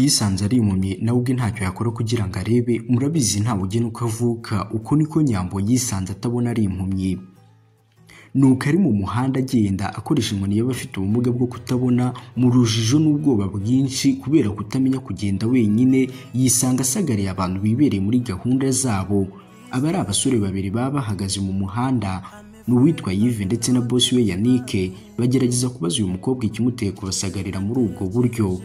yisanze ari impumyi nawe ubwe ntacyo yakora kugira ngo arebe. Murabizi ntawe ugena uko avuka, uko niko Nyambo yisanze atabona ari impumyi. Nuko ari mu muhanda agenda akoresha inkoni y'abafite ubumuga bwo kutabona, mu rujijo n'ubwoba bwinshi kubera kutamenya kugenda wenyine, yisanga asagariye abantu bibereye muri gahunda zabo. Aba ari abasore babiri baba bahagaze mu muhanda, n'uwitwa Yves ndetse na boss we Yannick, bagerageza kubaza uyu mukobwa ikimuteye kubasagarira muri ubwo buryo.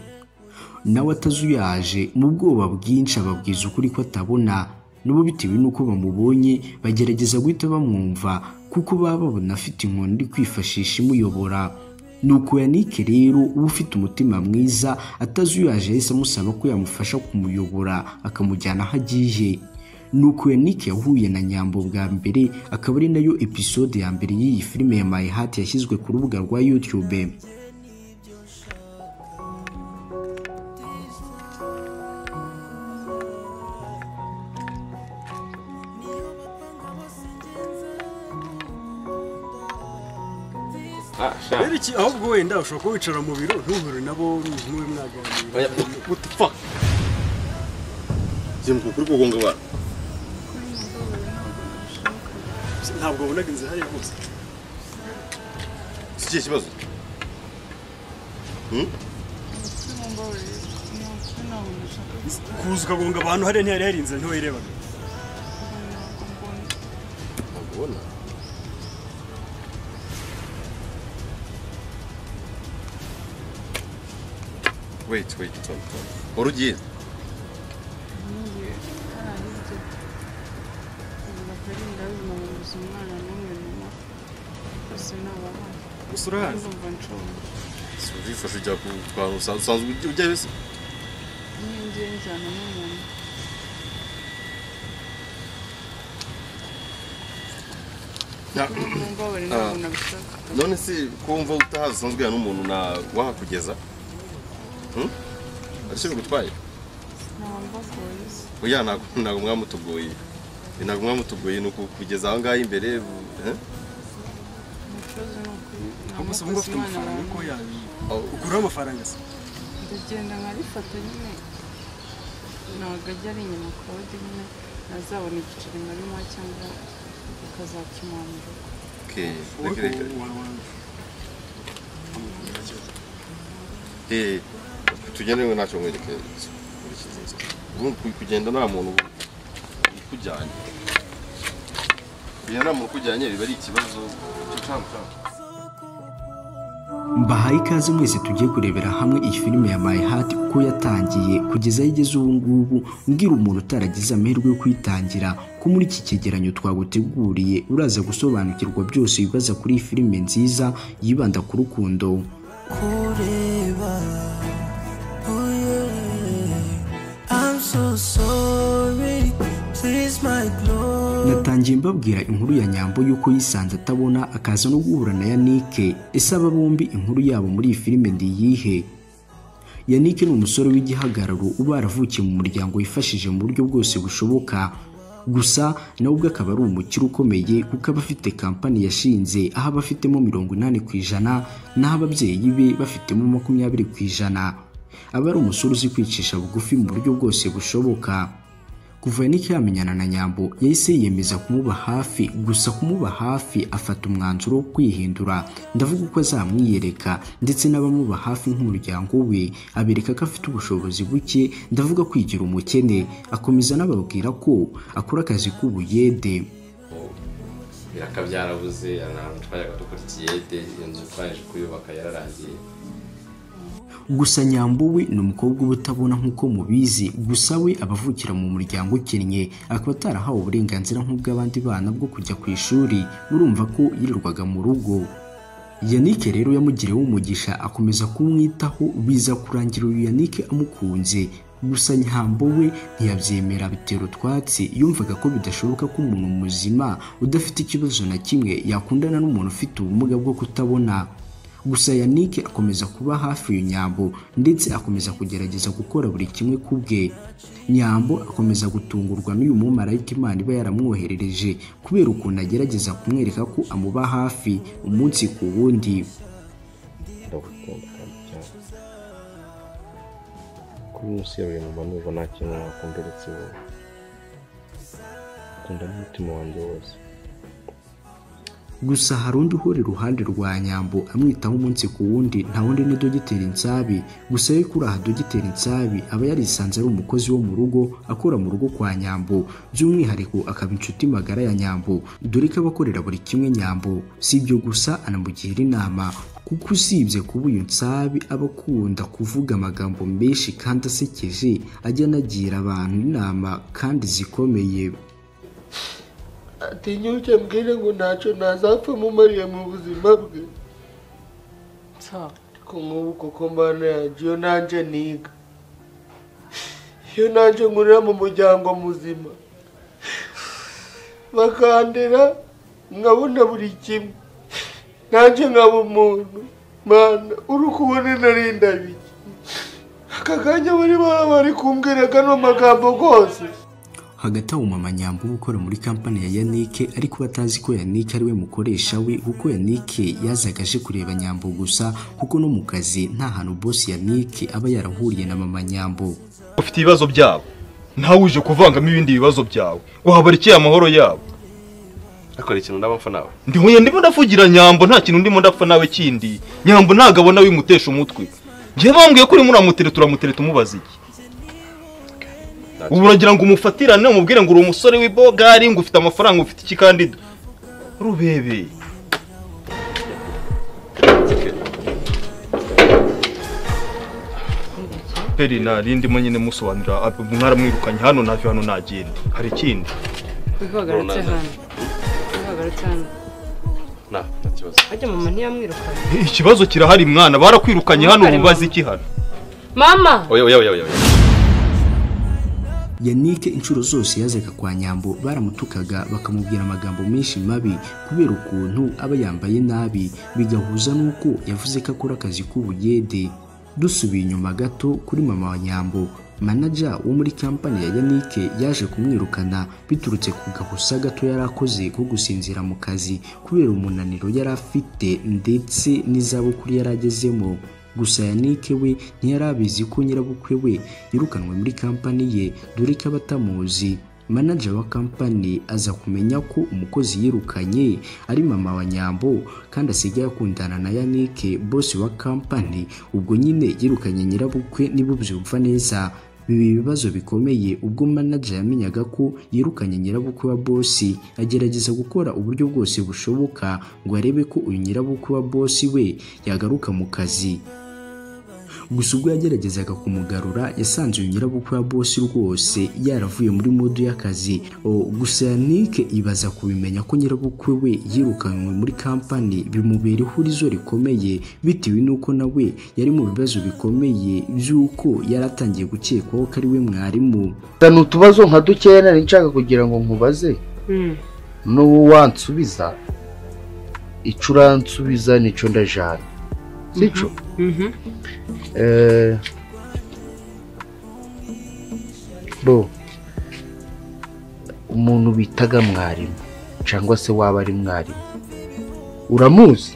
Nawe atazuyaje mu bwoba bwinshi ababwiza ukuri ko atabona, n'ubu bitewe n'uko bamubonye bagerageza guhita bamwumva kuko baba babona afite inkoni iri kwifashisha imuyobora. Nuko Yannick rero uba ufite umutima mwiza atazuyaje yahise amusaba ko yamufasha kumuyobora akamujyana aho agiye. Nuko Yannick yahuye na Nyambo bwa mbere, akaba ari nayo episode ya mbere y'iyi filime ya My Heart yashyizwe ku rubuga rwa YouTube. Rero iki ahubwo wenda ushobora kuba wicara mu biro ntuhure nabo nk'uwe mwaganira. What the fuck? Jimko kuri kugonga abantu. Ntabwo ubonaga inzira hariya hose. Iki kibazo? Kuza ukagonga abantu hariya ntihari hari inzira ntiwayirebaga. Ubona? Wait, Tom. Orugiye. Usura. Sifashe ujya kwa usanzwe ujya wese. None si kumva utahaza usanzwe n'umuntu na wahakugeza. Arashobora gutwaye? Oya ntago mwamutugoye. Ntago mwamutugoye nuko kugeza aho ngaho imbere Ubwo ngo afite amafaranga ko yaje. Ugura amafaranga se. Ndagenda nkarifata nyine. Ntago ajya ari inyuma kode nyine nazabona igiceri marimo cyangwa ukazakimwambura. Okay. Tugende ntacyo mwereke kugenda nta muntu ukujyanye. Nta muntu ukujyanye biba ari ikibazo cy'utamutama. Mbahaye ikaze mwese tugiye kurebera hamwe iyi filime ya My Heart uko yatangiye kugeza igeze ubu ngubu. Mbwira umuntu utaragize amahirwe yo kwitangira ko muri iki cyegeranyo twaguteguriye uraza gusobanukirwa byose bibaza kuri iyi filime nziza yibanda ku rukundo. Natangiye mbabwira inkuru ya Nyambo yuko yisanze atabona akaza no guhura na Yannick. Ese aba bombi inkuru yabo muri iyi filime ndi yihe? Yannick ni umusore w'igihagararo uba yaravukiye mu muryango wifashije mu buryo bwose bushoboka. Gusa nawe ubwo akaba ari umukire ukomeye kuko aba afite kampani yashinze aho aba afitemo 80% naho ababyeyi be bafitemo 20%. Aba ari umusore uzi kwicisha bugufi mu buryo bwose bushoboka. Kuva Yannick yamenyana na Nyambo yahise yiyemeza kumuba hafi, gusa kumuba hafi afata umwanzuro wo kwihindura. Ndavuga uko azamwiyereka ndetse n'abamuba hafi nk'umuryango we abereka ko afite ubushobozi buke, ndavuga kwigira umukene. Akomeza n'ababwira ko akora akazi k'ubuyede. Birakabyarabuze abantu twajaga dukora ikiyede, inzu twaje kuyubaka yararangiye. Gusa Nyambo we ni umukobwa ubutabona nk'uko mubizi, gusa we abavukira mu muryango ukennye, akaba atarahawe uburenganzira nk'ubw'abandi bana bwo kujya ku ishuri. Murumva ko yirirwaga mu rugo. Yannick rero yamugiriyeho umugisha akomeza kumwitaho, biza kurangira uyu Yannick amukunze. Gusa Nyambo we ntiyabyemera bitero twatsi. Yumvaga ko bidashoboka ko umuntu muzima udafite ikibazo na kimwe yakundana n'umuntu ufite ubumuga bwo kutabona. Gusa Yannick akomeza kuba hafi Nyambo ndetse akomeza kugerageza gukora buri kimwe kubwe. Nyambo akomeza gutungurwa n'uyu mumarayika Imana iba yaramwoherereje kubera ukuntu agerageza kumwereka ko amuba hafi umunsi ku wundi. kuba umusiyawe mama numva nta kintu nakumberetse wowe ukunda n'umutima wanjye wose. Gusa hari undi uhora iruhande rwa Nyambo amwitaho umunsi ku wundi, nta wundi ni Dogiteri Nsabi. Gusa we kuri aha Dogiteri Nsabi aba yarisanze ari umukozi wo mu rugo akora mu rugo kwa Nyambo, by'umwihariko akaba inshuti magara ya Nyambo, dore ko abakorera buri kimwe Nyambo. Si ibyo gusa anamugira inama, kuko usibye kuba uyu Nsabi aba akunda kuvuga amagambo menshi kandi asekeje, ajya anagira abantu inama kandi zikomeye. Atinyuke mbwire ngo ntacyo nazapfa mumariye mu buzima bwe. Ko nk'ubu koko mbana yanjye iyo nanjye niga, iyo nanjye nkurira mu muryango muzima bakandira nkabona buri kimwe, nanjye nkaba umuntu. Mana uri kubona narinda biki aka kanya bari kumbwira kano magambo rwose. Hagati aho mama Nyambo ukora muri kampani ya Yannick ariko batazi ko Yannick ari we mukoresha we, kuko Yannick yazaga aje kureba Nyambo gusa, kuko no mu kazi nta hantu boss Yannick aba yarahuriye na mama Nyambo. Ufite ibibazo byabo, ntawe uje kuvangamo ibindi bibazo byawe, wahabarikiye amahoro yabo. Akora ikintu ndabapfa nawe. Ndimo ndavugira Nyambo, nta kintu ndimo ndapfa nawe kindi. Nyambo ntagabona wimutesha umutwe. Ngiye bambwiye ko uri muri turamutere tumubaza iki. Ubu uragira ngo umufatirane umubwire ngo uri umusore w'ibogari, ngo ufite amafaranga, ufite iki kandi rubebe. Peri ndimo nyine musobanurira mwaramwirukanye hano navyo hano nagenda. Hari ikindi? Bihagarutse hano. Nta kibazo. Ajya mama ntiyamwirukanye. Ikibazo kirahari mwana, barakwirukanye hano mubazi iki hano. Mama. Oya. Yannick inshuro zose yazaga kwa Nyambo baramutukaga bakamubwira amagambo menshi mabi kubera ukuntu aba yambaye nabi, bigahuza nuko yavuze ko akora akazi k'ubuyede. Dusubiye inyuma gato kuri mama wa Nyambo, manager wo muri kampani ya Yannick yaje kumwirukana biturutse ku gahusa gato yarakoze ko gusinzira mu kazi kubera umunaniro yari afite ndetse n'izabukuru yaragezemo. Gusa Yannick we ntiyarabizi ko nyirabukwe we yirukanwe muri kampani ye, dore ko abatamuzi. Manager wa kampani aza kumenya ko umukozi yirukanye ari mama wa Nyambo kandi asigaye akundana na Yannick boss wa kampani. Ubwo nyine yirukanye nyirabukwe nibo byumva neza. Bibi bibazo bikomeye ubwo manager yamenyaga ko yirukanye nyirabukwe wa boss, agerageza gukora uburyo bwose bushoboka ngo arebe ko uyu nyirabukwe wa boss we yagaruka mu kazi. Gusa ubwo yageragezaga kumugarura yasanze uyu nyirabukwe wa boss rwose yaravuye muri mode y'akazi. Gusa Yannick ibaza kubimenya ko nyirabukwe we yirukanywe muri kampani bimubera ihurizo rikomeye, bitewe nuko nawe yari mu bibazo bikomeye by'uko yaratangiye gukekwaho ko ari we mwarimu. Ni utubazo nka dukeya nari nshaka kugira ngo nkubaze. N'uwo wansubiza icyo uransubiza nicyo ndajana, sico? Bo umuntu bitaga mwarimu cyangwa se waba ari mwarimu uramuzi?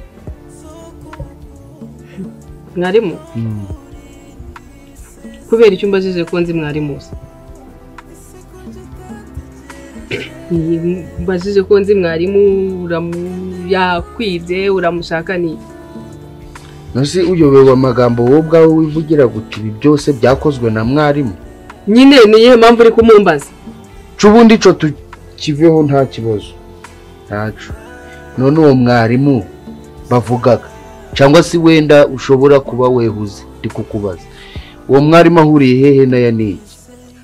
Mwarimu? Kubera icyo mbazize ko nzi mwarimu se? Mbazize ko nzi mwarimu yakwize uramushaka ni? Nasi uyobewe amagambo wowe ubwawe wivugira guti ibi byose byakozwe na mwarimu. Nyine niye mpamvu uri kumumbaza. Cubundi cyo tukiveho nta kibazo. Ntacu. None uwo mwarimu bavugaga cyangwa si wenda ushobora kuba wehuze ndi kukubaza. Uwo mwarimu ahuriye hehe na Yannick?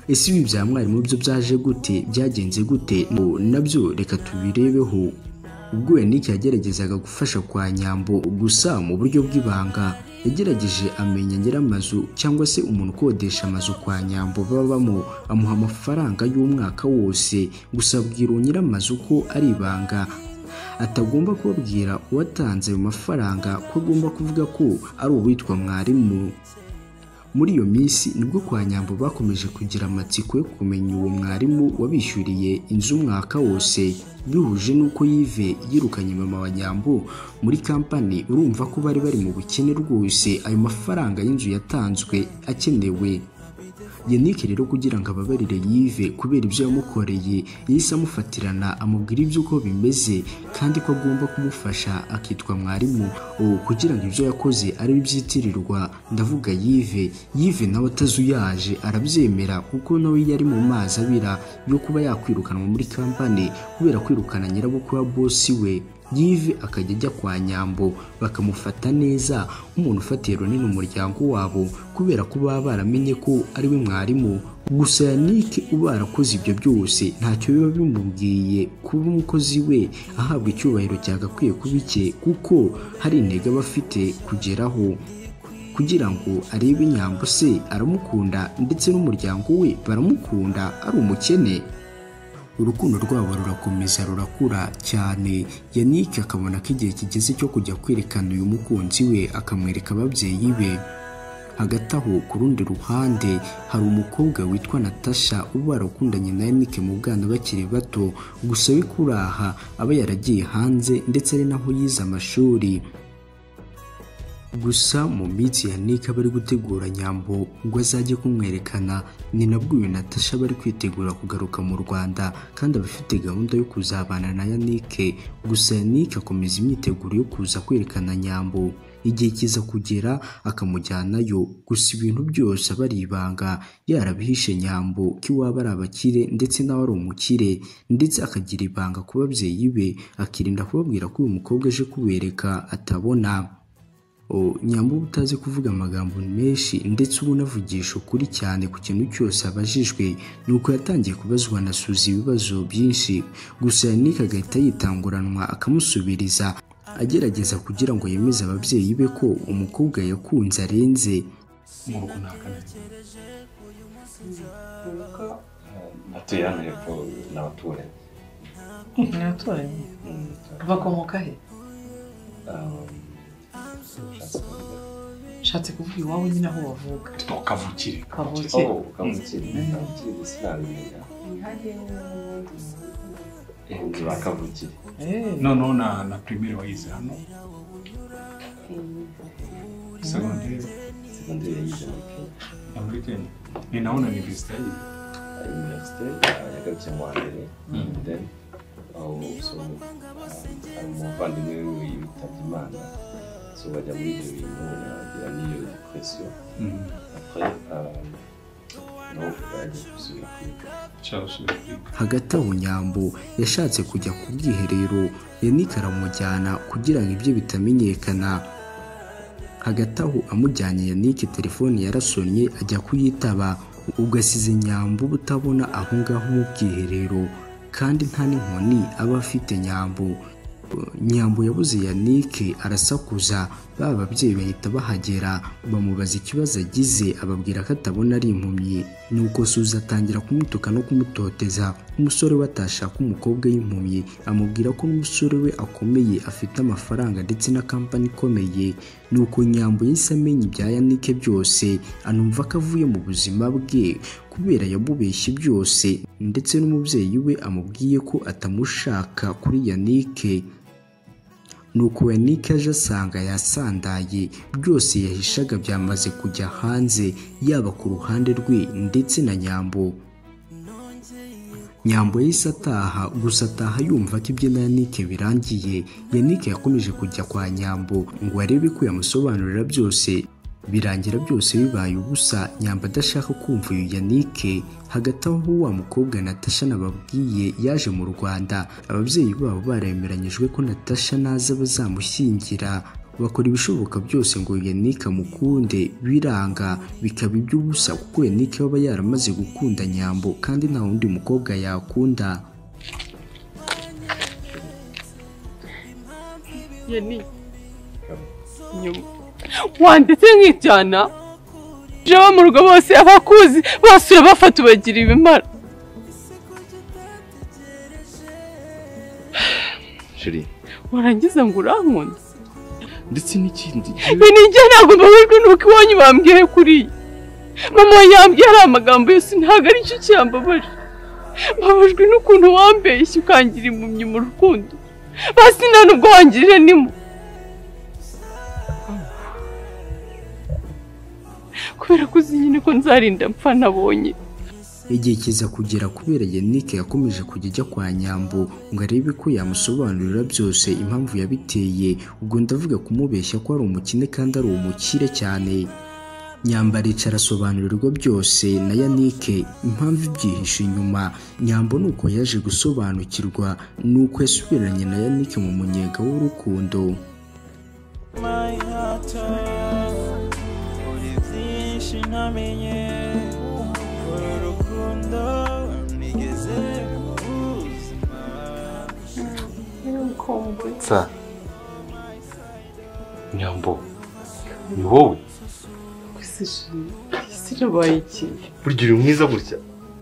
Ese ibi bya mwarimu byo byaje gute, byagenze gute? Nabyo reka tubirebeho. Ubwo Yannick yageragezaga gufasha kwa Nyambo gusa mu buryo bw'ibanga, yagerageje amenya nyiramazu cyangwa se umuntu ukodesha amazu kwa Nyambo babamo, amuha amafaranga y'umwaka wose. Gusa abwira nyiramazu ko ari ibanga, atagomba kubabwira uwatanze ayo mafaranga, ko agomba kuvuga ko ari uwitwa mwarimu. Muri iyo minsi nibwo kwa Nyambo bakomeje kugira amatsiko yo kumenya uwo mwarimu wabishyuriye inzu umwaka wose, bihuje nuko Yves yirukanye mama wa Nyambo muri kampani. Urumva ko bari mu bukene rwose, ayo mafaranga y'inzu yatanzwe akenewe. Yannick rero kugira ngo ababarire Yves kubera ibyo yamukoreye yahise amufatirana amubwira iby'uko bimeze kandi ko agomba kumufasha akitwa mwarimu kugira ngo ibyo yakoze ari byitirirwa. Ndavuga Yves nawe atazuyaje arabyemera kuko nawe yari mu mazi abira yo kuba yakwirukanwa muri kampani kubera kwirukana nyirabukwe wa bosi we. Yves akajya ajya kwa Nyambo bakamufata neza nk'umuntu ufatiye runini umuryango wabo kubera ko baba baramenye ko ari we mwarimu. Gusa Yannick uba arakoze ibyo byose ntacyo biba bimubwiye kuba umukozi we ahabwa icyubahiro cyagakwiye kuba icye kuko hari intego aba afite kugeraho kugira ngo arebe Nyambo se aramukunda ndetse n'umuryango we baramukunda ari umukene. Urukundo rwabo rurakomeza rurakura cyane. Yannick akabona ko igihe kigeze cyo kujya kwerekana uyu mukunzi we akamwereka ababyeyi be. Hagati aho ku rundi ruhande hari umukobwa witwa Natasha uba barakundanye na Yannick mu bwana bakiri bato gusa we kuraha aba yaragiye hanze ndetse ari naho yize amashuri. Gusa mu minsi Yannick aba ari gutegura Nyambo ngo azajye kumwerekana ni nabwo uyu Natasha bari kwitegura kugaruka mu Rwanda kandi abafite gahunda yo kuzabana na Yannick. Gusa Yannick akomeza imyiteguro yo kuza kwerekana Nyambo. Igihe kiza kugera akamujyanayo gusa ibintu byose aba ari ibanga yarabihishe Nyambo ko iwabo ari abakire ndetse nawe ari umukire ndetse akagira ibanga ku babyeyi be akirinda kubabwira ko uyu mukobwa aje kubereka atabona. Nyambo utazi kuvuga amagambo menshi ndetse ubu unavugisha ukuri cyane ku kintu cyose abajijwe nuko yatangiye kubazwa na Suzy ibibazo byinshi gusa Yannick agahita yitanguranwa akamusubiriza agerageza kugira ngo yemeze ababyeyi be ko umukobwa yakunze arenze. Mu rugo ntakananye atuye hano hepfo n'abaturanyi. N'abaturanyi bakomoka he? Shatse kuvuga iwawe nyine aho wavuga kavukire bakavukire noneho na primaire wayize hano segonderi yayize muri Kenya ni naho na universite yagarutse mu wa mbere then umuvandimwe we yitabye Imana so bajya muri ibyo bintu bagira n'iyo depression Hagati aho Nyambo yashatse kujya ku bwiherero Yannick aramujyana kugira ngo ibyo bitamenyekana. Hagati aho amujyanye Yannick telefone yarasonye ajya kuyitaba ugasize Nyambo utabona aho ngaho mu bwiherero kandi nta n'inkoni aba afite Nyambo yabuze Yannick arasakuza baba ababyeyi bahita bahagera bamubaza ikibazo agize ababwira ko atabona ari impumyi. Nuko Suzy atangira kumutuka no kumutoteza. Umusore we atashaka umukobwa y'impumyi amubwira ko n'umusore we akomeye afite amafaranga ndetse na kampani ikomeye. Nuko Nyambo yahise amenya ibya Yannick byose anumva ko avuye mu buzima bwe kubera yamubeshye byose ndetse n'umubyeyi we amubwiye ko atamushaka kuri Yannick. Nuko Yannick aje asanga yasandaye byose yahishaga byamaze kujya hanze yaba ku ruhande rwe ndetse na Nyambo. Nyambo yahise ataha gusa ataha yumva ko ibyo na Yannick birangiye. Yannick yakomeje kujya kwa Nyambo ngo arebe ko yamusobanurira byose birangira byose bibaye ubusa. Nyambo adashaka kumva uyu Yannick. Hagati aho wa mukobwa Natasha nababwiye yaje mu Rwanda ababyeyi babo baremeranyijwe ko Natasha naza bazamushyingira bakora ibishoboka byose ngo Yannick amukunde biranga bikaba iby'ubusa kuko Yannick aba yaramaze gukunda Nyambo kandi nta wundi mukobwa yakunda. Yannick wanditse nk'icyana jaba mu rugo bose abakuzi basuye bafata ubagira ibimara. Shiri warangiza ngo urankunda ndetse n'ikindi nijye ntabwo mbabajwe nuko iwanyu bambwiye kuriya. Mama yambwiye ari amagambo yose ntabwo ari cyo cyambabaje. Mbabajwe n'ukuntu wambeshye ukangira impumyi mu rukundo basi nta nubwo wangirije nimo kubera ko uzi nyine ko nzarinda mpfa nabonye. Igihe kiza kugera kubera Yannick yakomeje kujya ajya kwa Nyambo ngo arebe ko yamusobanurira byose impamvu yabiteye, ubwo ndavuga kumubeshya ko ari umukene kandi ari umukire cyane. Nyambo aricara asobanurirwa byose na Yannick impamvu ibyihishe inyuma. Nyambo nuko yaje gusobanukirwa nuko yasubiranye na Yannick mu munyenga w'urukundo. Sa Nyambo ni wowe sinabaye iki burya uri mwiza gutya.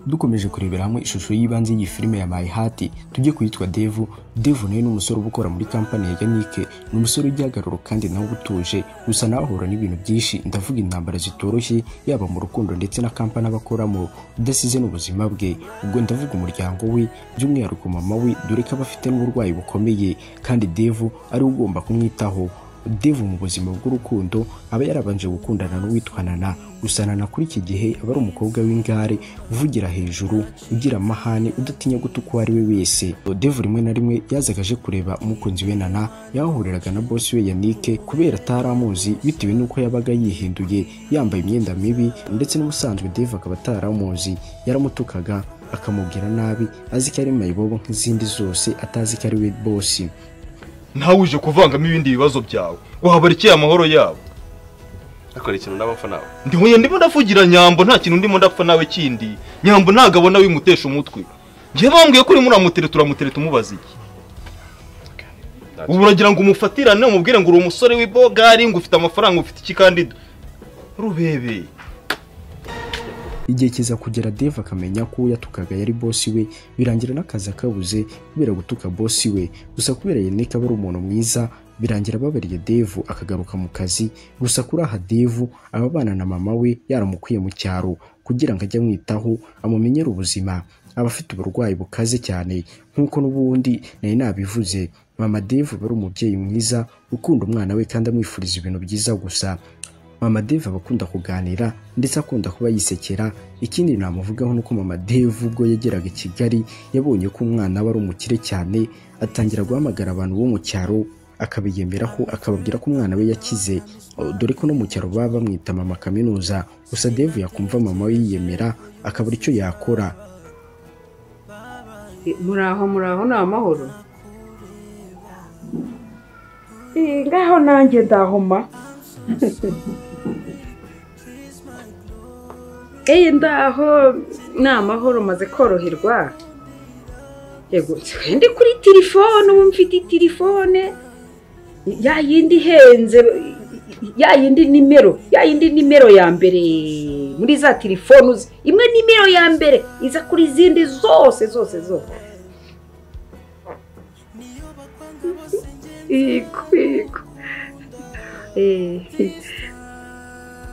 Dukomeje kurebera hamwe ishusho y'ibanze y'iyi filime ya My Heart, tujye kuyitwa Devu. Devu nawe n'umusore ubukora muri kampani ya Yannick, ni umusore w'igihagararo kandi nawe ubutuje, gusa nawe ahura n'ibintu byinshi, ndavuga intambara zitoroshye yaba mu rukundo ndetse na kampani abakoramo, udasize n'ubuzima bwe, ubwo ndavuga umuryango we, by'umwihariko mama we, dore ko aba afite n'uburwayi bukomeye kandi Devu ari ugomba kumwitaho. Devu mu buzima bw'urukundo aba yarabanje gukundana n'uwitwa Nana, gusa Nana kuri iki gihe aba ari umukobwa w'ingare uvugira hejuru, ugira amahane, udatinya gutuka uwo ari we wese. Devu rimwe na rimwe yazaga aje kureba umukunzi we Nana, yahahuriraga na boss we Yannick kubera ataramuzi bitewe n'uko yabaga yihinduye yambaye imyenda mibi, ndetse n'ubusanzwe Devu akaba ataramuzi, yaramutukaga akamubwira nabi, azi ko ari mayibobo nk'izindi zose, atazi ko ari we boss. Ntawe uje kuvangamo ibindi bibazo byawe, wahabarikiye amahoro yabo. akora ikintu ndabapfa nawe. Ndihuye ndimo ndavugira Nyambo, nta kintu ndimo ndapfa nawe kindi. Nyambo ntago abona wimutesha umutwe. Ngiye bambwiye ko uri muri turamutere tumubaza iki. Ubu uragira ngo umufatirane umubwire ngo uri umusore w'ibogari, ngo ufite amafaranga, ufite iki kandi rubebe. Igihe kiza kugera Devu akamenya ko yatukaga yari boss we, birangira n'akazi akabuze kubera gutuka boss we, gusa kubera Yannick aba ari umuntu mwiza, birangira babariye Devu akagaruka mu kazi. Gusa kuri aha Devu ababana na mama we yaramukwiye mu cyaro kugira ngo ajye amwitaho, amumenyere ubuzima. Aba afite uburwayi bukaze cyane nk'uko n'ubundi nari nabivuze. Mama Devu aba ari umubyeyi mwiza ukunda umwana we kandi amwifuriza ibintu byiza gusa. Mama Devu abakunda kuganira ndetse akunda kuba yisekera. Ikindi namuvugaho nuko Mama Devu ubwo yageraga i Kigali yabonye ko umwana we ari umukire cyane, atangira guhamagara abantu bo mu cyaro akabiyemeraho, akababwira ko umwana we yakize, dore ko no mu cyaro baba bamwita mama kaminuza. Gusa Devu yakumva mama we yiyemera akabura icyo yakora. Muraho ni amahoro. Ngaho nanjye ndahoma. Ndaho ni amahoro, maze koroherwa. Yego ndi kuri telefone, ubu mfite telefone ya yindi henze, ya yindi nimero ya mbere muri za telefone, imwe nimero ya mbere iza kuri zindi zose.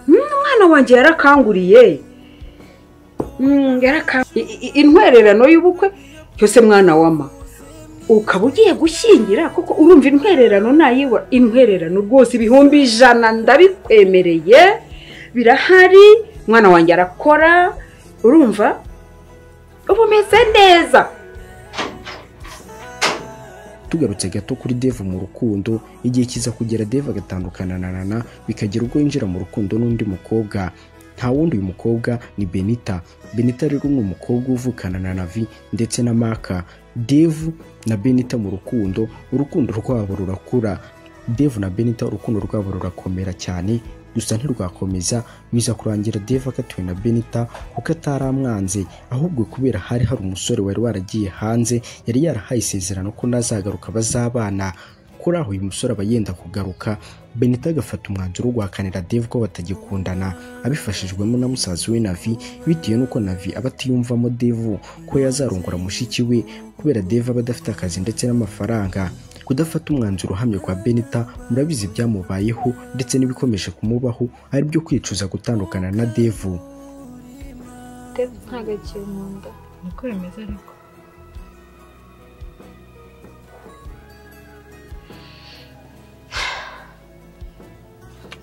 Mwana wanjye yarakanguriye, intwererano y'ubukwe cyose. Mwana wama ukaba ugiye gushyingira, kuko urumva intwererano nayiwa, intwererano rwose 100,000 ndabikwemereye, birahari. Mwana wanjye arakora, urumva ubu meze neza. Tugarutse gato kuri Devu mu rukundo, igihe kiza kugera Devu agatandukana na Nana, bikagira ubwo yinjira mu rukundo n'undi mukobwa. Nta wundi uyu mukobwa ni Benita. Benita rero ni umukobwa uvukana na Navi ndetse na Maka. Devu na Benita mu rukundo, urukundo rwabo rurakura. Devu na Benita urukundo rwabo rurakomera cyane, gusa ntirwakomeza, biza kurangira Devu akatiwe na Benita kuko ataramwanze, ahubwo kubera hari umusore wari waragiye hanze, yari yarahaye isezerano ko nazagaruka bazabana. Kuri aho uyu musore aba yenda kugaruka, Benita agafata umwanzuro wo guhakanira Devu ko batagikundana, abifashijwemo na musaza we Navi, bitewe n'uko Navi aba atiyumvamo Devu ko yazarongora mushiki we, kubera Devu aba adafite akazi ndetse n'amafaranga. Kudafata umwanzuro uhamye kwa Benita, murabizi byamubayeho ndetse n'ibikomeje kumubaho, ari byo kwicuza gutandukana na Devu. Devu ntago akiri mu nda, niko bimeze ariko.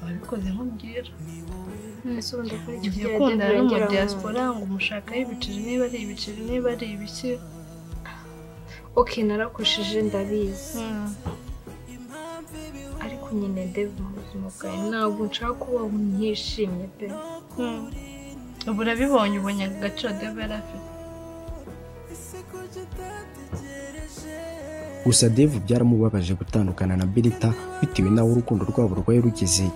Ariko nabikoze nkubwira ese ubundi kuri iki ugiye gihe kundana no mu diaspora ngo umushakaho ibiceri niba ari ibiceri niba ari ibiki okay narakushije ndabizi ariko nyine Dave mu buzima bwawe ntabwo nshaka kubaho ntishimye pe ubu urabibonye ubonye agaciro Dave yari afite gusa Dave byaramubabaje gutandukana na Benita bitewe n'aho urukundo rwabo rwari rugeze.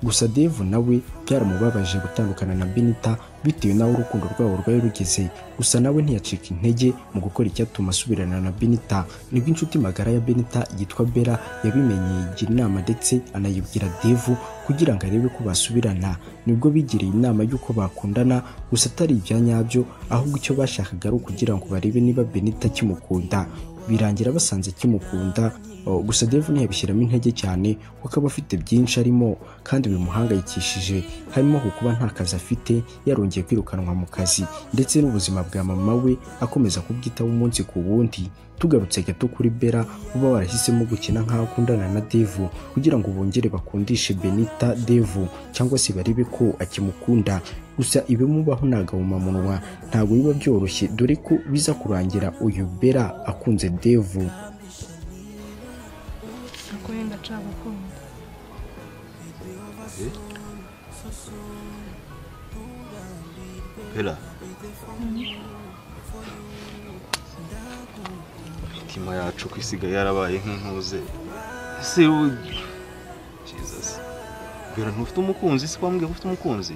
Gusa Dave nawe byaramubabaje gutandukana na Benita bitewe n'aho urukundo rwabo rwari rugeze. Gusa nawe ntiyacika intege mu gukora icyatuma asubirana na Benita. Nibwo inshuti magara ya Benita yitwa Bella yabimenye igira inama ndetse anayibwira Dave kugira ngo arebe ko basubirana. Nibwo bigiriye inama y'uko bakundana gusa atari ibya nyabyo, ahubwo icyo bashakaga ari ukugira ngo barebe niba Benita kimukunda. Birangira basanze kimukunda. Gusa Dave ntiyabishyiramo intege cyane kuko aba afite byinshi arimo kandi bimuhangayikishije, harimo kuba nta kazi afite, yarongeye kwirukanwa mu kazi ndetse n'ubuzima bwa mama we akomeza kubwitaho umunsi ku wundi. Tugarutse gato kuri Bella uba warahisemo gukina nk'aho akundana na Dave kugira ngo bongere bakundishe Benita Dave cyangwa se barebe ko akimukunda. Gusa ibimubaho ntagahumamunwa ntabwo biba byoroshye, dore ko biza kurangira uyu Bella akunze Dave. Akwenda chaba kumva. Bella. Imitima yacu kwisiga yarabaye nk'intuze. Ese Jesus. Bella ntufite umukunzi, se kwambwiye ufite umukunzi?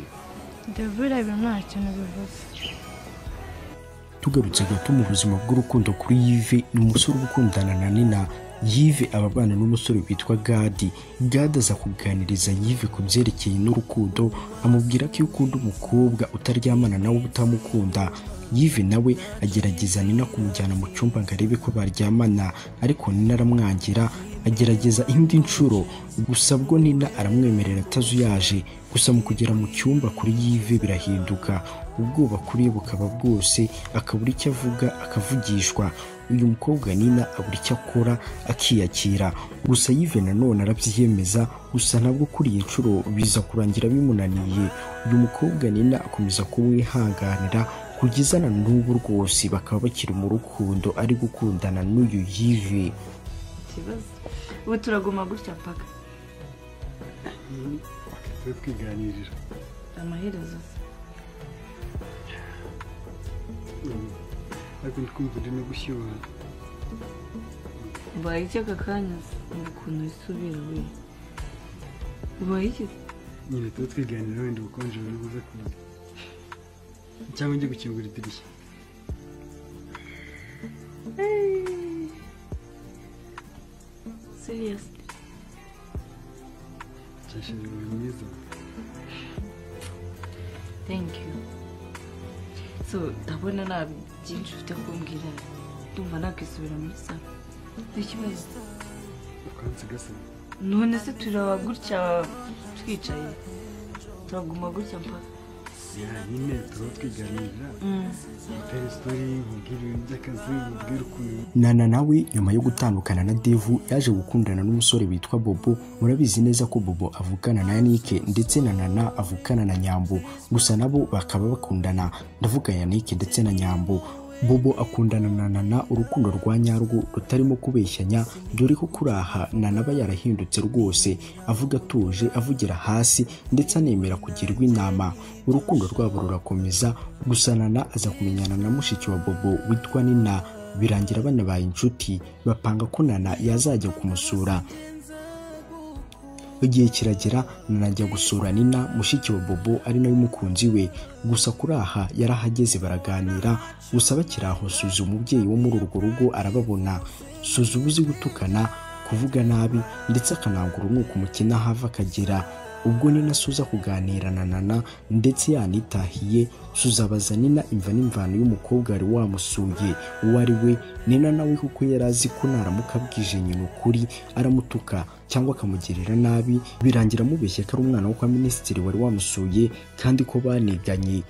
Devura ibintu nta kintu bivuze. Tugarutse gato mu buzima bw'urukundo kuri Yves, ni umusore ukundana na Nina. Yves ababana n'umusore witwa Gadi. Gadi aza kuganiriza Yves ku byerekeye n'urukundo, amubwira ko iyo ukunda umukobwa utaryamana nawe utamukunda. Yves nawe agerageza Nina kumujyana mu cyumba ngo arebe ko baryamana, ariko Nina aramwangira. Agerageza indi nshuro, gusa bwo Nina aramwemerera atazuyaje. Gusa mu kugera mu cyumba kuri Yves birahinduka, ubwoba kuri bukaba bwose, akabura icyo avuga akavugishwa. Uyu mukobwa Nina abura icyo akora akiyakira. Gusa Yves nanone arabyiyemeza, gusa ntabwo kuri iyi nshuro biza kurangira bimunaniye. Uyu mukobwa Nina akomeza kumwihanganira kugeza na n'ubu rwose bakaba bakiri mu rukundo, ari gukundana n'uyu Yves. Ubu turaguma gutya paka twiganirira amaherezo. ariko ndikumva ndi no gushyuha. Ubaye iki aka kanya ukuntu isubira we? Ubaye iki? Nyine tuba twiganirira wenda ubukonje buri buze kuza, cyangwa njye gukingura idirishya. Seriously? Cyashije uri mwiza. Thank you. So ndabona nta byinshi ufite kumbwira, ndumva nakwisubira muri salo. Ikibazo ukansiga se? None se turaba gutya twicaye, turaguma gutya mpaka nyine tuba twiganirira utari story nkubwira ibintu by'akazi, nkubwira ukuntu. Nana nawe nyuma yo gutandukana na Dave yaje gukundana n'umusore witwa Bobo. Murabizi neza ko Bobo avukana na Yannick ndetse na Nana avukana na Nyambo, gusa nabo bakaba bakundana. Ndavuga Yannick ndetse na Nyambo. Bobo akundana na Nana urukundo rwa nyarwo rutarimo kubeshyanya, dore ko kuraha Nana aba yarahindutse rwose, avuga atuje, avugira hasi ndetse anemera kugirwa inama. Urukundo rwabo rurakomeza, gusa Nana aza kumenyana na mushiki wa Bobo witwa Nina. Birangira banabaye inshuti, bapanga ko Nana yazajya kumusura. Igihe kiragera Nana ajya gusura Nina, mushiki wa Bobo ari nawe umukunzi we. Gusa kuraha yarahageze baraganira, gusa bakiraho Suzu umubyeyi wo muri urwo rugo arababona. Suzu uzi gutukana, kuvuga nabi ndetse akanangura unuka umukina hava akagera. Ubwo Nina suza kuganira na Nana ndetse yanitahiye, Suza abaza Nina imva n'imvano y'umukobwa ari wamusuye uwo ari we. Nina nawe kuko yarazi ko naramuka abwije nyina ukuri aramutuka cyangwa akamugirira nabi, birangira amubeshye ko ari umwana wo kwa minisitiri wari wamusuye kandi ko baniganye.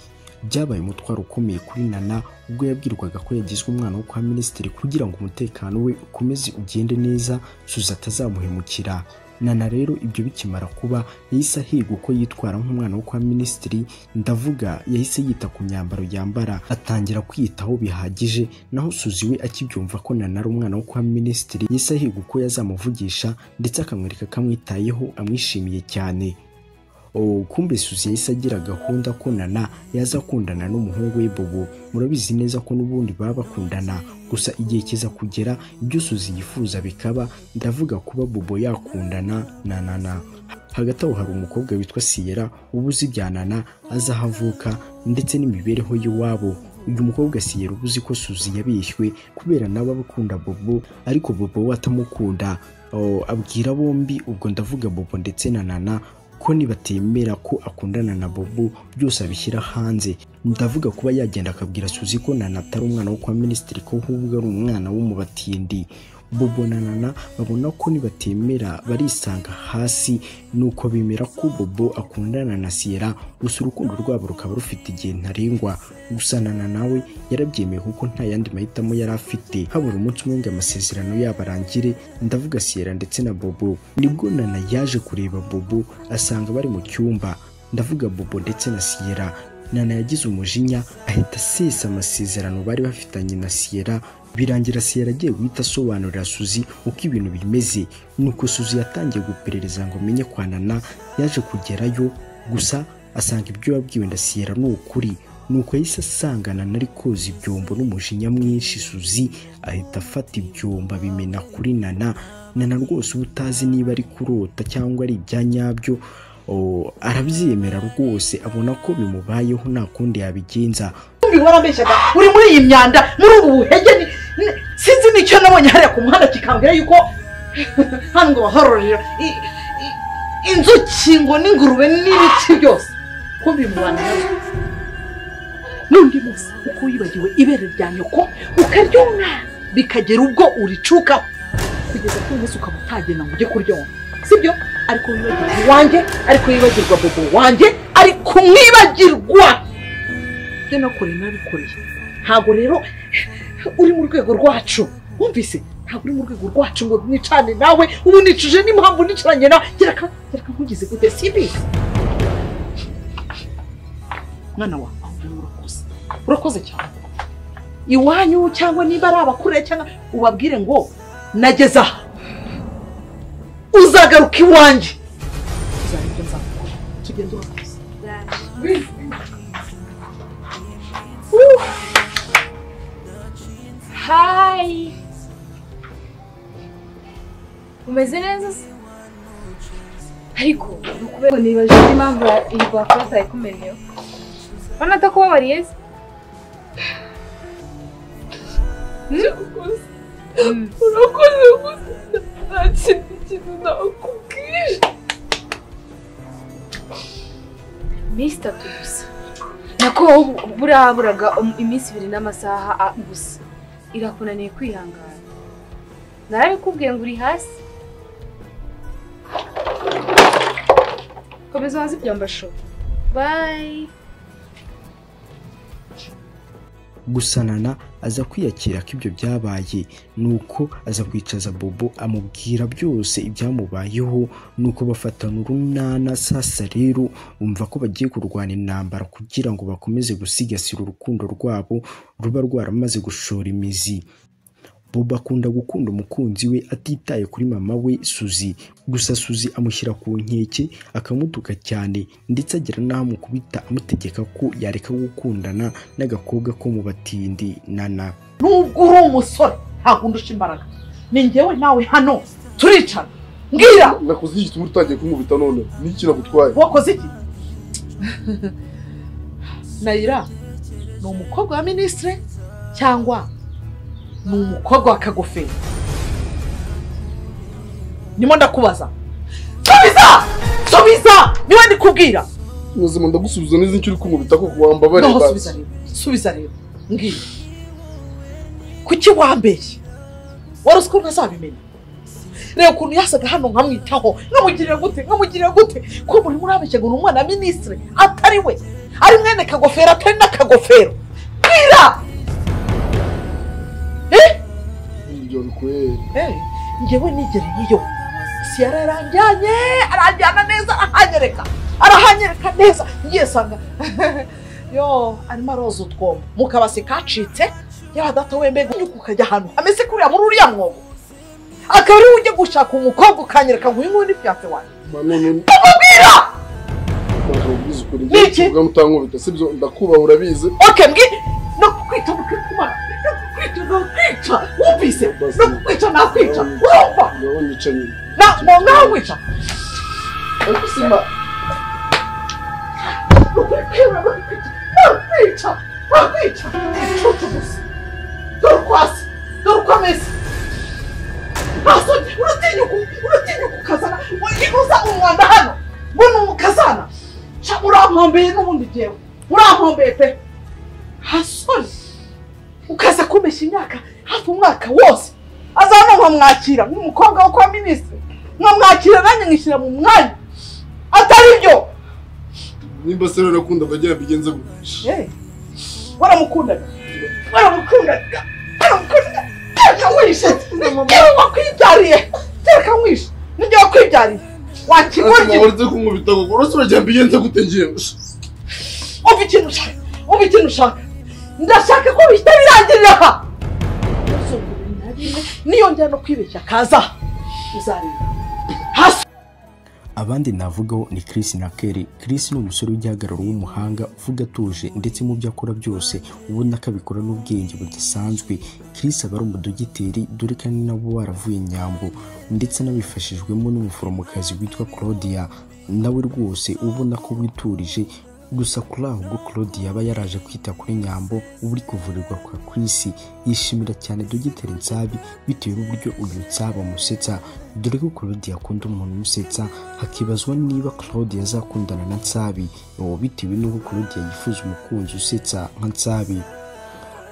Byabaye umutwaro ukomeye kuri Nana ubwo yabwirwaga ko yagizwe umwana wo kwa minisitiri kugira ngo umutekano we ukomeze ugende neza, Suza atazamuhemukira. Nana rero ibyo bikimara kuba yahise ahiga uko yitwara nk'umwana wo kwa minisitiri, ndavuga yahise yita ku myambaro yambara, atangira kwiyitaho bihagije. Naho Suzy we akibyumva ko Nana ari umwana wo kwa minisitiri, yahise ahiga uko yazamuvugisha ndetse akamwereka kamwitayeho, amwishimiye cyane. Kumbe Suzy yahise agira gahunda ko Nana yaza kundana n'umuhungu we Bobo. Murabizi neza ko n'ubundi baba bakundana, gusa igihe kiza kugera ibyo Suzy yifuza bikaba, ndavuga kuba Bobo yakundana na Nana. Hagati aho hari umukobwa witwa Sierra ubuzi bya Nana, aza havuka ndetse n'imibereho y'iwabo. Uyu mukobwa Sierra ubuzi ko Suzy yabishywe kubera nabo bakunda Bobo, ariko Bobo we atamukunda. Abwira bombi, ubwo ndavuga Bobo ndetse na Nana, ko nibatemera ko akundana na Bobo byose abishyira hanze. Ndavuga kuba yagenda akabwira Suzy ko Nana atari umwana wo kwa minisitiri, ko ahubwo ari umwana wo mu batindi. Bobo na Nana babona ko nibatemera barisanga hasi, nuko bemera ko Bobo akundana na Sierra, gusa urukundo rwabo rukaba rufite igihe ntarengwa. Gusa Nana nawe yarabyemeye kuko nta yandi mahitamo yari afite. Habura umunsi umwe ngo amasezerano yabo arangire, ndavuga Sierra ndetse na Bobo. Nibwo Nana yaje kureba Bobo asanga bari mu cyumba, ndavuga Bobo ndetse na Sierra. Nana yagize umujinya ahita asesa amasezerano bari bafitanye na Sierra, birangira Sierra agiye guhita asobanurira Suzy uko ibintu bimeze. Nuko Suzy yatangiye guperereza ngo amenye kwa Nana. Yaje kugerayo gusa asanga ibyo yabwiwe na Sierra ni ukuri. Nuko yahise asangana nari koza ibyombo n'umujinya mwinshi. Suzy ahita afata ibyomba bimena kuri Nana. Nana rwose utazi niba ari kurota cyangwa ari ibya nyabyo, arabyemera rwose, abona ko bimubayeho nta kundi yabigenza. Warambeshaga uri muri iyi myanda, muri ubu buhege, sinzi nicyo nabonye hariya ku muhanda kikambwira yuko hano ngo bahororera inzuki ngo n'ingurube n'ibiti byose. Kumbi mu Rwanda n'undi munsi uko yibagiwe ibere rya nyoko ukaryona bikagera ubwo uricukaho, kugeza ku munsi ukaba utagenda ngo ujye kuryona, sibyo? Ariko wibagirwa wanjye, ariko wibagirwa Bobo wanjye, ariko mwibagirwa nakore nabikoreye. Ntago rero uri mu rwego rwacu, wumvise? Ntago uri mu rwego rwacu ngo nicane nawe, ubu nicuje n'impamvu nicaranye nawe. Gereka nkugize gute sibi? Mwana wa urakoze cyane. Iwanyu cyangwa niba ari abakure cyangwa ubabwire ngo nageza uzagaruka iwanjye. Uzarinde nzakora. Tugende urakoze. Hi. Umeze neza se? Ariko ukubera nibaje impamvu iyi bakora ikumenyeho. Bana atakubabariye se? Urakoze gusa nta kintu nakubwira. Mr. Tubusa. Nako buraburaga iminsi 2 n'amasaha gusa. Irakunaniye kwihangana. Narabikubwiye ngo uri hasi. Komeza wazi byambasho. Bye. Gusa Nana aza kwiyakira ko ibyo byabaye, nuko aza kwicaza Bobo amubwira byose ibyamubayeho, nuko bafatana urunana. Sasa rero umva ko bagiye kurwana intambara kugira ngo bakomeze gusigasira urukundo rwabo ruba rwaramaze gushora imizi. Bobo akunda gukunda umukunzi we atitaye kuri mama we Suzy, gusa Suzy amushyira ku nkeke akamutuka cyane, ndetse agira naho amukubita amutegeka ko yareka gukundana n'agakobwa ko mu batindi Nana. Nubwo uri umusore ntabwo ndusha imbaraga, ni njyewe nawe hano turicara. Mbwira nakoze iki tumuri utagiye kumubita none niki nagutwaye? Wakoze iki? Naira ni umukobwa wa minisitiri cyangwa ni umukobwa wa Kagofero? Nimo ndakubaza. Subiza! Niwe ndikubwira. Nazima ndagusubiza neza icyo uri kumubita ko wambabare basi. Subiza rero. Ngiye. Kuki wambeshye? Warusko ntazabimenya. Rero kuntu yasaga hano nkamwitaho, nkamugirira gute? Ko muri murabeshye ngo umwana minisitiri atari we. Ari mwene Kagofero atari na Kagofero. Bwira! Njyewe nigereyeyo yararajyanye arajyana neza arahanyereka neza ngiye sanga yo arimo aroza utwombo mu kabasi kacitse yaba data wembega ukajya ahantu ameze kuriya muri uriya mwobo akaba ari ujye gushaka umukobwa ukanyereka ngo uyu nguyu ni fiance wanjye umubwira niki utankubita sibyo ndakubaha urabizi okay no kukwita mukimana nakwica wumvise nakwica urumva nica nyine nakwica ubuzima nakwica inshuti gusa dore ukwasi dore uko ameze ntasoni uratinyuka ukazana ibuza umwanda hano mbona umukazana urampombeye n'ubundi byewe urampombeye pe hasoni ukaza kumesha imyaka hafi umwaka wose azana nkamwakira nk'umukobwa wo kwa minisitiri nkamwakira nanjye nkishyira mu mwanya atari byo nimba se rero akunda bagira bigenze gutya waramukundaga wishe niba wakwibyariye tereka mwishe nijya wakwibyariye wakigorye uretse kunkubita ngo uretse uragira bigenze gute ngiye umva ikintu ushaka ndashaka ko bihita birangirira aha niyongera no kwibeshya kaza uzareba hasi. Abandi navugaho ni Chris na Kelly. Chris ni umusore w'igihagararo w'umuhanga uvuga atuje ndetse mu byo akora byose ubona ko abikora n'ubwenge budasanzwe. Chris aba ari umudogiteri dore kandi nabo baravuye Nyambo ndetse n'abifashijwemo n'umuforomokazi witwa Claudia nawe rwose ubona ko witurije. Gusa kuri aho ubwo Claudia aba yaraje kwita kuri Nyambo uri kuvurirwa kwa Chris yishimira cyane dogiteri Nsabi bitewe n'uburyo uyu Nsaba musetsa, dore ko Claudia akunda umuntu umusetsa. Hakibazwa niba Claudia azakundana na Nsabi bitewe n'uko Claudia yifuza umukunzi usetsa nka Nsabi.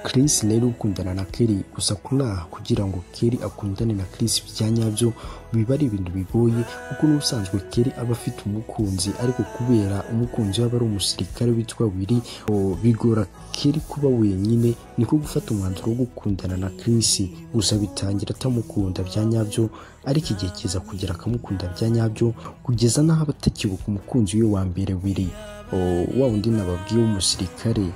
Chris rero ukundana na Kelly, gusa kuri aha kugira ngo Kelly akundane na Chris byanyabyo biba ari ibintu bigoye kuko n'ubusanzwe Kelly aba afite umukunzi, ariko kubera umukunzi waba ari umusirikare witwa Willy bigora Kelly kuba wenyine, niko gufata umwanzuro wo gukundana na Chris. Gusa bitangira atamukunda byanyabyo, ariko igihe kiza kugera akamukunda byanyabyo kugeza naho abatakibuka umukunzi we wa mbere Willy wa undi nababwiye w'umusirikare.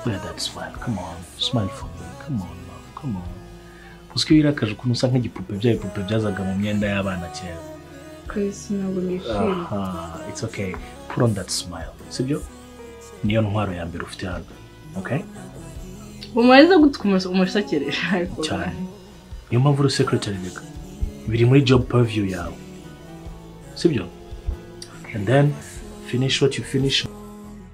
Look at that smile. Come on. Smile for me. Come on, love. Come on. Usiku irakaje ukuntu usa nk'igipupe by'ipupe byazaga mu myenda y'abana kera. Chris ntabwo nishimye. It's okay. Put on that smile. Sibyo? Niyo ntwaro ya mbere ufite hano. Okay? Umariza gutuma umusakeresha. Cyane. Niyo mpamvu uri secretary bika. Biri muri job purview yawe. Sibyo? And then finish what you finish.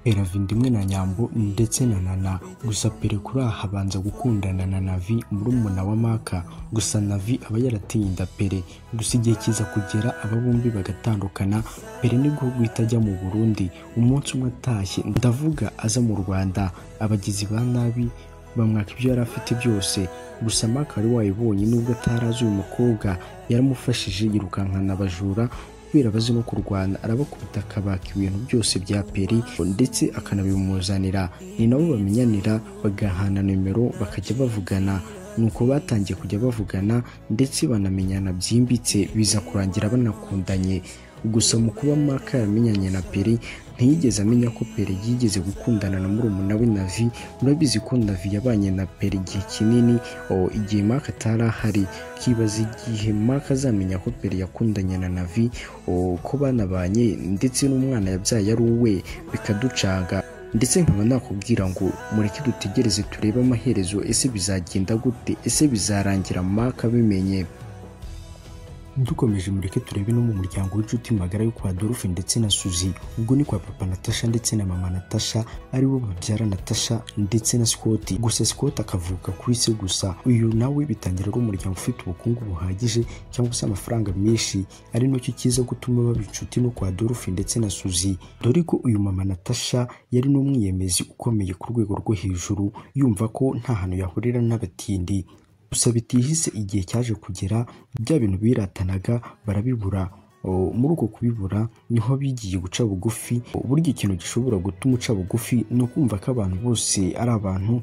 Eravindimwe na Nyambo ndetse na Nana. Gusa Pere kuri aha habanza gukundana na Navi murumuna wa Maka. Gusa Navi aba yaratinda Pere. Gusa igihe kiza kugera aba bombi bagatandukana. Pere nibwo guhita ajya mu Burundi. Umunsi umwe atashye, ndavuga aza mu Rwanda, abagizi ba nabi bamwaka ibyo yari afite byose. Gusa Maka ari wayibonye nubwo atarazi uyu mukobwa yaramufashije yirukankana abajura kubera bazi no kurwana, arabakubita akabaka ibintu byose bya Peri ndetse akanabimuzanira. Ni nabo bamenyanira bagahana nimero bakajya bavugana, nuko batangiye kujya bavugana ndetse banamenyana byimbitse biza kurangira banakundanye. Gusa mu kuba Maka yamenyanye na Peri ntiyigeze amenya ko Peri yigeze gukundana na murumuna we Navi. Murabizi ko Navi yabanye na Peri igihe kinini igihe Maka atarahari. Kibaza igihe Maka azamenya ko Peri yakundanye na Navi ko banabanye ndetse n'umwana yabyaye ari uwe bikaducanga. Ndetse nkaba nakubwira ngo mureke dutegereze turebe amaherezo, ese bizagenda gute, ese bizarangira Maka bimenye. Dukomeje mureke turebe no mu muryango w'inshuti magara yo kwa Adolphe ndetse na Suzy. Ubwo ni kwa papa Natasha ndetse na mama Natasha aribo babyara Natasha ndetse na Scott. Gusa Scott akavuka kuri se gusa. Uyu nawe bitangira ari umuryango ufite ubukungu buhagije cyangwa se amafaranga menshi, ari nacyo kiza gutuma baba inshuti no kwa Adolphe ndetse na Suzy. Dore ko uyu mama Natasha yari n'umwiyemezi ukomeye ku rwego rwo hejuru, yumva ko nta hantu yahurira n'abatindi. Gusa bitihise igihe cyaje kugera bya bintu biratanaga barabibura. muri uko kubibura niho bigiye guca bugufi. Burya ikintu gishobora gutuma uca bugufi ni ukumva ko abantu bose ari abantu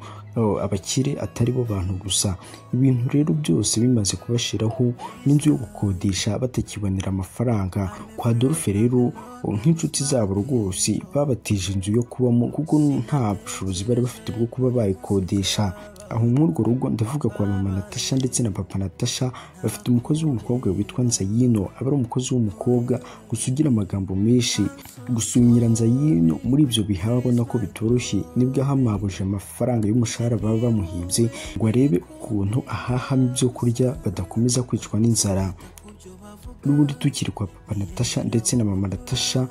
abakire atari bo bantu gusa. Ibintu rero byose bimaze kubashiraho n'inzu yo gukodesha batakibonera amafaranga kwa Adolphe rero nk'inshuti zabo rwose babatije inzu yo kubamo kuko nta bushobozi bari bafite bwo kuba bayikodesha. Aho nk'urwo rugo ndavuga kwa mama Natasha ndetse na papa Natasha bafite umukozi w'umukobwa witwa Nzayino, aba ari umukozi w'umukobwa gusa ugira amagambo menshi. Gusunyira Nzayino muri ibyo bihaha abona ko bitoroshye nibwo ahamabuje amafaranga y'umushahara baba bamuhibye ngo arebe ukuntu ahahamo ibyo kurya badakomeza kwicwa n'inzara. N'ubundi tukiri kwa papa Natasha ndetse na mama Natasha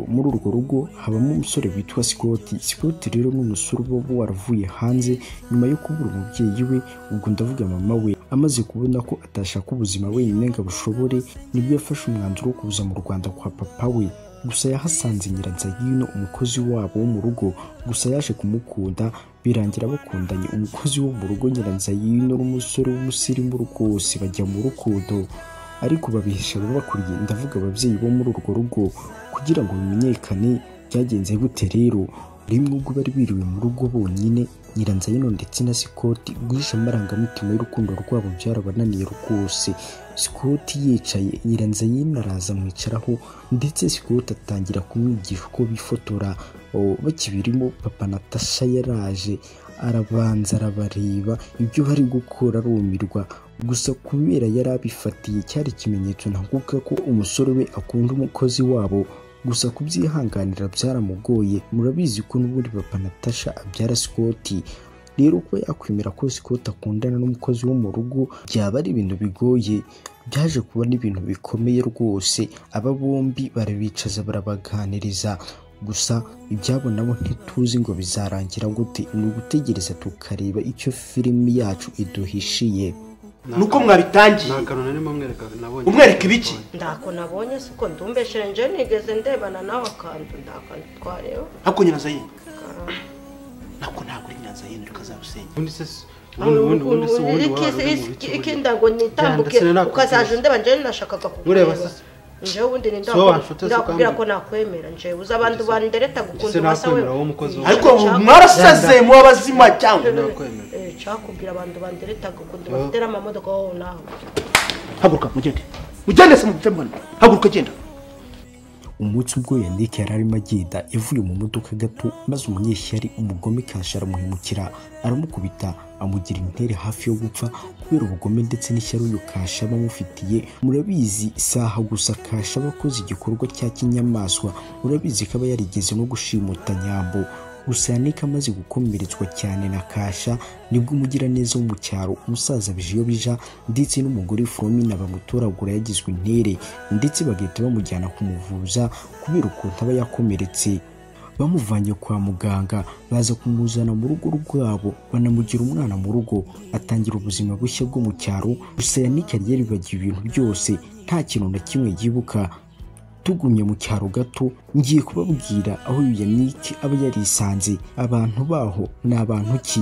muri urwo rugo habamo umusore witwa Scott rero ni umusore uba waravuye hanze nyuma yo kubura umubyeyi we, ubwo ndavuga mama we. Amaze kubona ko atashaka ubuzima wenyine ngo abushobore nibwo yafashe umwanzuro wo kuza mu Rwanda kwa papa we. Gusa yahasanze Nyiranzayino umukozi wabo wo mu rugo, gusa yaje kumukunda birangira bakundanye. Umukozi wo mu rugo Nyiranzayino n'umusore w'umusirimu rwose bajya mu rukundo, ariko babihisha bakuriye ndavuga ababyeyi bo muri urwo rugo kugira ngo bimenyekane byagenze gute. Rero rimwe ubwo bari biriwe mu rugo bonyine Nyiranzayino ndetse na Scott, guhisha amarangamutima y'urukundo rwabo byarabananiye rwose. Scott yicaye Nyiranzayino araza amwicaraho ndetse Scott atangira kumwigisha uko bifotora. Bakibirimo papa Natasha yaraje arabanza arabareba ibyo bari gukora arumirwa, gusa kubera yari abifatiye cyari ikimenyetso ntakuka ko umusore we akunda umukozi wabo, gusa kubyihanganira byaramugoye. Murabizi ko n'ubundi papa Natasha abyara Scott, rero ko yakwemera ko Scott akundana n'umukozi wo mu rugo byaba ari ibintu bigoye. Byaje kuba n'ibintu bikomeye rwose, aba bombi barabicaza barabaganiriza, gusa ibyabo nabo ntituzi ngo bizarangira gute. Ni ugutegereza tukareba icyo filimi yacu iduhishiye. Nuko mwabitangiye umwereka ibiki ndako nabonye siko ndumbeshere nje nigeze ndebana nawe kandi ndakantu twareba hako Nyiranzayino nako ntabwo uri Nyiranzayino rikazabusenya ikindago nitambuke ukazaje ndeba nje nashakaga kukureba nje ubundi ndakubwira ko nakwemera nje uza abantu bandereta gukunda basa we ariko mwarasaze mu abazima cyangwa cyakubwira abantu bandereta gukunda batera amamodoka wowe naho. Haguruka mugende se mubtemana, haguruka genda. Umunsi ubwo Yannick yari arimo agenda yavuye mu modoka gato, maze umunyeshyari umugome Kasha aramuhemukira aramukubita amugira intere hafi yo gupfa kubera ubugome ndetse n'ishyari uyu Kasha bamufitiye. Murabizi isaha gusa Kasha bakoze igikorwa cya kinyamaswa, murabizi ko aba yarigeze no gushimuta Nyambo. Gusa Yannick amaze gukomeretswa cyane na Kasha nibwo umugira neza wo mu cyaro umusaza Bijiyo bija ndetse n'umugore Fromina bamutoragura yagizwe intere ndetse bagahita bamujyana kumuvuza kubera ukuntu aba yakomeretse. Bamuvanye kwa muganga baza kumuzana mu rugo rwabo banamugira umwana mu rugo, atangira ubuzima bushya bwo mu cyaro. Gusa Yannick yari yaribagiwe ibintu byose, nta kintu na kimwe yibuka. Tugumye mu cyaro gato ngiye kubabwira aho Yannick aba yarisanze. Abantu baho ni abantu ki?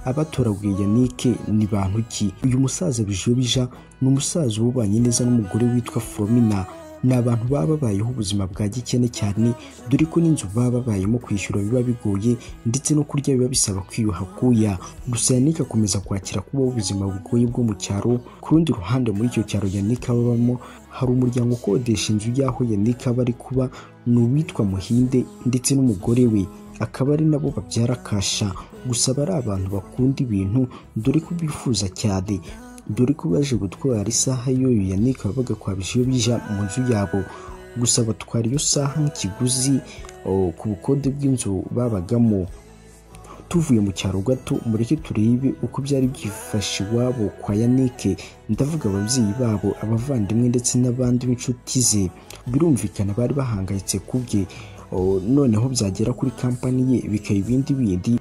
Abatoraguye Yannick ni bantu ki? Uyu musaza Bijiyo bija ni umusaza ubanye neza n'umugore witwa Fromina. Ni abantu baba babayeho ubuzima bwa gikene cyane, dore ko n'inzu baba babayemo kwishyura biba bigoye ndetse no kurya biba bisaba kwiyuha kuya. Gusa Yannick akomeza kwakira kubaho ubuzima bugoye bwo mu cyaro. Ku rundi ruhande muri icyo cyaro Yannick ababamo hari umuryango ukodesha inzu y'aho Yannick aba ari kuba, ni uwitwa Muhinde ndetse n'umugore we, akaba ari nabo babyara Kasha. Gusa bari abantu bakunda ibintu dore ko bifuza cyane, dore ko baje gutwara isaha y'uyu Yannick babaga kwa Bijiyo bija mu nzu yabo. Gusa batwara iyo saha nk'ikiguzi ku bukode bw'inzu babagamo. Tuvuye mu cyaro gato mureke turebe uko byari byifashe iwabo kwa Yannick, ndavuga ababyeyi babo, abavandimwe ndetse n'abandi b'inshuti ze. Birumvikana bari bahangayitse kubye, noneho byagera kuri kampani ye bikaba ibindi bindi.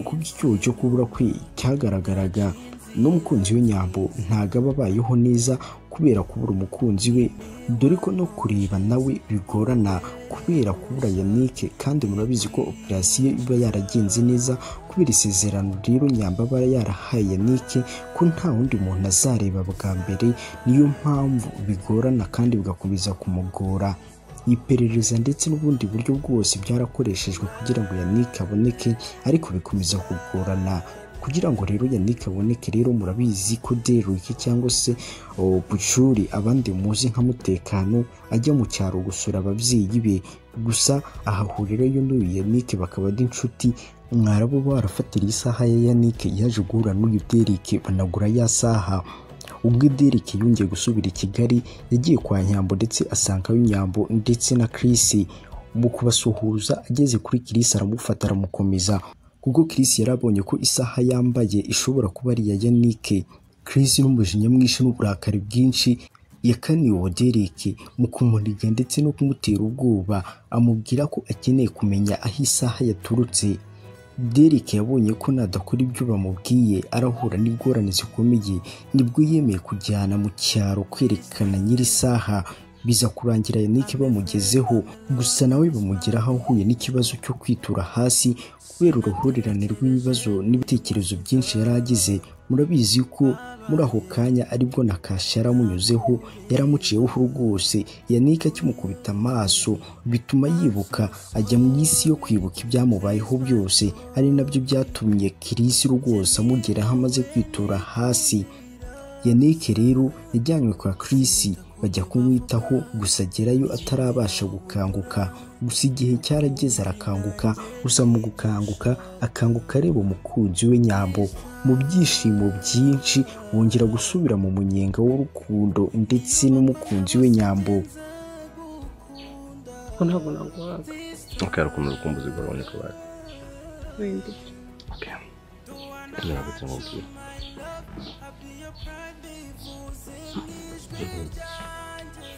Ku byiciro cyo kubura kwe cyagaragaraga n'umukunzi we Nyambo ntago aba abayeho neza kubera kubura umukunzi we, dore ko no kureba nawe bigorana kubera kubura Yannick, kandi murabizi ko operasiyo iba yaragenze neza kubera isezerano rero Nyambo aba yarahaye Yannick ko nta wundi muntu azareba bwa mbere, niyo mpamvu bigorana kandi bigakomeza kumugora. Iperereza ndetse n'ubundi buryo bwose byarakoreshejwe kugira ngo Yannick aboneke, ariko bikomeza kugorana. Kugira ngo rero Yannick aboneke rero murabizi ko Derrick cyangwa se Bucuri abandi muzi nka Mutekano ajya mu cyaro gusura ababyeyi be, gusa ahahurirayo n'uyu Yannick bakaba ari inshuti. Mwarabo barafatira isaha ya Yannick yaje guhura n'uyu Derrick banagura ya saha. Ubwo Derrick yongeye gusubira i Kigali yagiye kwa Nyambo ndetse asangayo Nyambo ndetse na Chris. Mu kubasuhuza ageze kuri Chris aramufata aramukomeza, kuko Chris yarabonye ko isaha yambaye ishobora kuba ari iya Yannick. Chris n'umujinya mwinshi n'uburakari bwinshi yakaniye uwo Derrick mu kumuniga ndetse no kumutera ubwoba, amubwira ko akeneye kumenya aho isaha yaturutse. Derrick yabonye ko nadakora ibyo bamubwiye arahura n'ingorane zikomeye, nibwo yemeye kujyana mu cyaro kwerekana nyiri saha. Biza kurangira Yannick bamugezeho, gusa nawe bamugeraho ahuye n'ikibazo cyo kwitura hasi kubera uruhurirane rw'ibibazo n'ibitekerezo byinshi yari agize. Murabizi ko muri ako kanya aribwo na Kashi yaramunyuzeho, yaramuciyeho rwose. Yannick akimukubita amaso bituma yibuka, ajya mu isi yo kwibuka ibyamubayeho byose, ari nabyo byatumye Chris rwose amugeraho amaze kwitura hasi. Yannick rero yajyanywe kwa Chris bajya kumwitaho, gusa agerayo atarabasha gukanguka. Gusa igihe cyarageze arakanguka, gusa mu gukanguka akanguka areba umukunzi we Nyambo. Mu byishimo byinshi wongera gusubira mu munyenga w'urukundo ndetse n'umukunzi we Nyambo. Ntabwo naguhaga. Okay, arakomeza kumbuza igororeka bari. Windi. Okay. Ntabwo cyangwa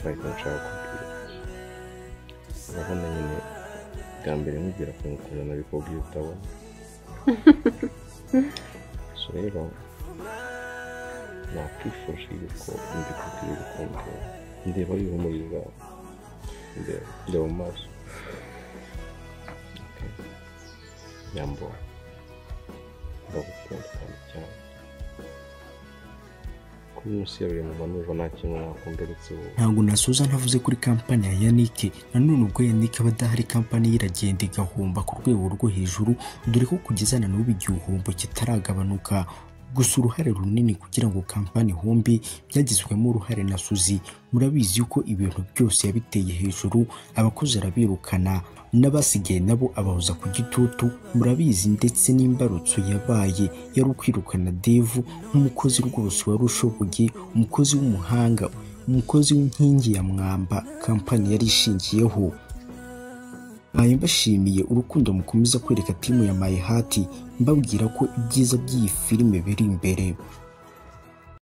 Right now, child urabona nyine bwa mbere nkugera ku mukuru nabikubwiye utabona. So rero nakwifuje yuko mbikubwiye urukundo ndeba y'umubiri bwawe, ndeba mu maso. Nyambo ndagukunda kandi cyane. Ntabwo nasoza ntavuze kuri kampani ya Yannick. Nanone ubwo Yannick aba adahari kampani ye iragenda igahomba ku rwego rwo hejuru, dore ko kugeza na n'ubu igihombo kitaragabanuka. Gusa uruhare runini kugira ngo kampani hombi byagizwemo uruhare na Suzy. Murabizi ko ibintu byose yabiteye hejuru, abakozi arabirukana, n'abasigaye nabo abahoza ku gitutu. Murabizi ndetse n'imbarutso yabaye yari ukwirukana Devu nk'umukozi rwose wari ushoboye, umukozi w'umuhanga, umukozi w'inkingi ya mwamba kampani yari ishingiyeho. Baye mbashimiye urukundo mukomeza kwereka timu ya My Heart, mbabwira ko ibyiza by'iyi filime biri imbere.